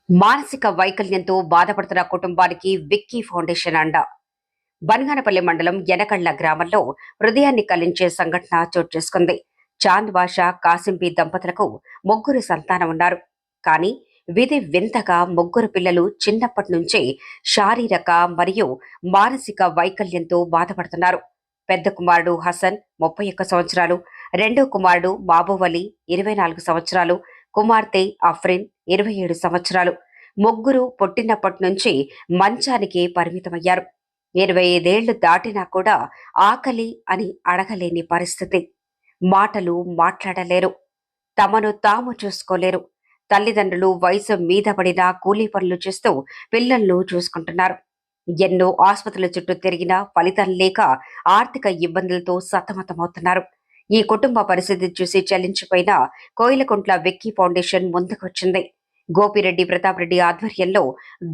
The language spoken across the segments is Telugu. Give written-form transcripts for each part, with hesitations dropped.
మానసిక వైకల్యంతో బాధపడుతున్న కుటుంబానికి విక్కీ ఫౌండేషన్ అండ. బనగానపల్లి మండలం యనకళ్ల గ్రామంలో హృదయాన్ని కలించే సంఘటన చోటు చేసుకుంది. చాంద్ బాషా కాసింబీ దంపతులకు ముగ్గురు సంతానం ఉన్నారు. కానీ విధి వింతగా ముగ్గురు పిల్లలు చిన్నప్పటి నుంచే శారీరక మరియు మానసిక వైకల్యంతో బాధపడుతున్నారు. పెద్ద కుమారుడు హసన్ 31 సంవత్సరాలు, రెండో కుమారుడు బాబువలి 24 సంవత్సరాలు, కుమార్తె అఫ్రిన్ 27 సంవత్సరాలు. ముగ్గురు పుట్టినప్పటి నుంచి మంచానికే పరిమితమయ్యారు. 25 ఏళ్లు దాటినా కూడా ఆకలి అని అడగలేని పరిస్థితి. మాటలు మాట్లాడలేరు. తమను తాము చూసుకోలేరు. తల్లిదండ్రులు వయసు మీద పడినా కూలీ పనులు చేస్తూ పిల్లలను చూసుకుంటున్నారు. ఎన్నో ఆసుపత్రుల చుట్టూ తిరిగినా ఫలితం లేక ఆర్థిక ఇబ్బందులతో సతమతమవుతున్నారు. ఈ కుటుంబ పరిస్థితి చూసి చలించిపోయిన కోయిలకుంట్ల విక్కీ ఫౌండేషన్ ముందుకొచ్చింది. గోపిరెడ్డి ప్రతాప్ రెడ్డి ఆధ్వర్యంలో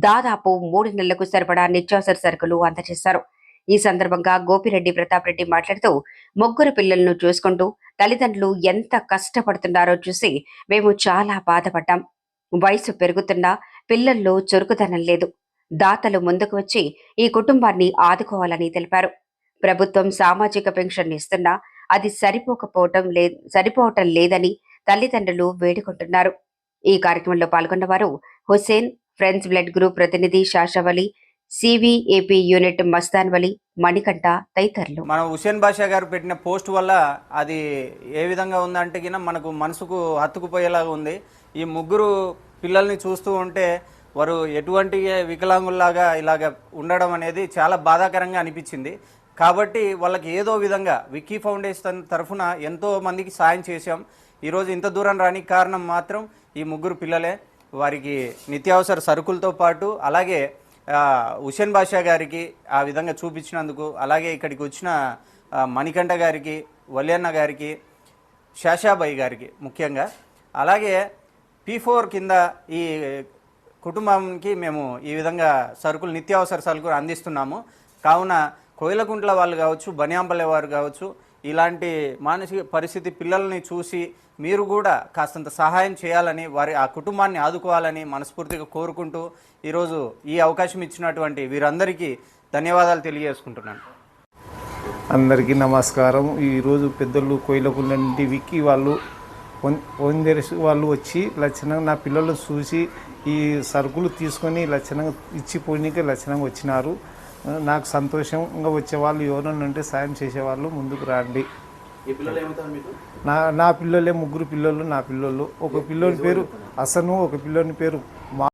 దాదాపు 3 నెలలకు సరిపడా నిత్యావసర సరుకులు అందజేశారు. ఈ సందర్భంగా గోపిరెడ్డి ప్రతాప్ రెడ్డి మాట్లాడుతూ, ముగ్గురు పిల్లలను చూసుకుంటూ తల్లిదండ్రులు ఎంత కష్టపడుతున్నారో చూసి మేము చాలా బాధపడ్డాం. వయసు పెరుగుతున్నా పిల్లల్లో చురుకుదనం లేదు. దాతలు ముందుకు వచ్చి ఈ కుటుంబాన్ని ఆదుకోవాలని తెలిపారు. ప్రభుత్వం సామాజిక పెన్షన్ ఇస్తున్నా అది సరిపోవటం లేదని తల్లిదండ్రులు వేడుకుంటున్నారు. ఈ కార్యక్రమంలో పాల్గొన్న వారు హుసేన్, ఫ్రెండ్స్ బ్లడ్ గ్రూప్ ప్రతినిధి షాషవలి, సివిఏపీ యూనిట్ మస్తాన్ వలి, మణికంఠ తదితరులు. మన హుసేన్ బాషా గారు పెట్టిన పోస్ట్ వల్ల అది ఏ విధంగా ఉందంటే మనకు మనసుకు హత్తుకుపోయేలాగా ఉంది. ఈ ముగ్గురు పిల్లల్ని చూస్తూ ఉంటే వారు ఎటువంటి వికలాంగుల్లాగా ఇలాగ ఉండడం అనేది చాలా బాధాకరంగా అనిపించింది. కాబట్టి వాళ్ళకి ఏదో విధంగా విక్కీ ఫౌండేషన్ తరఫున ఎంతో మందికి సాయం చేశాం. ఈరోజు ఇంత దూరం రానికి కారణం మాత్రం ఈ ముగ్గురు పిల్లలే. వారికి నిత్యావసర సరుకులతో పాటు అలాగే హుసేన్ బాషా గారికి ఆ విధంగా చూపించినందుకు, అలాగే ఇక్కడికి వచ్చిన మణికంఠ గారికి, వల్యన్న గారికి, శాషాబాయి గారికి ముఖ్యంగా, అలాగే P4 కింద ఈ కుటుంబానికి మేము ఈ విధంగా సరుకులు నిత్యావసర సరుకులు అందిస్తున్నాము. కావున కోయిలకుంట్ల వాళ్ళు కావచ్చు, బనియాంపల్లె వారు కావచ్చు, ఇలాంటి మానసిక పరిస్థితి పిల్లల్ని చూసి మీరు కూడా కాస్తంత సహాయం చేయాలని, ఆ కుటుంబాన్ని ఆదుకోవాలని మనస్ఫూర్తిగా కోరుకుంటూ ఈరోజు ఈ అవకాశం ఇచ్చినటువంటి వీరందరికీ ధన్యవాదాలు తెలియజేసుకుంటున్నాను. అందరికీ నమస్కారం. ఈరోజు పెద్దలు కోయిలకుంట్ల నుండి విక్కీ వాళ్ళు వాళ్ళు వచ్చి లక్షణంగా నా పిల్లలు చూసి ఈ సరుకులు తీసుకొని లక్షణంగా ఇచ్చిపోయినకి లక్షణంగా వచ్చినారు. నాకు సంతోషంగా వచ్చేవాళ్ళు ఎవరైనా ఉంటే సాయం చేసేవాళ్ళు ముందుకు రండి. నా పిల్లలే ముగ్గురు పిల్లలు. నా పిల్లలు ఒక పిల్లోని పేరు హసను, ఒక పిల్లోని పేరు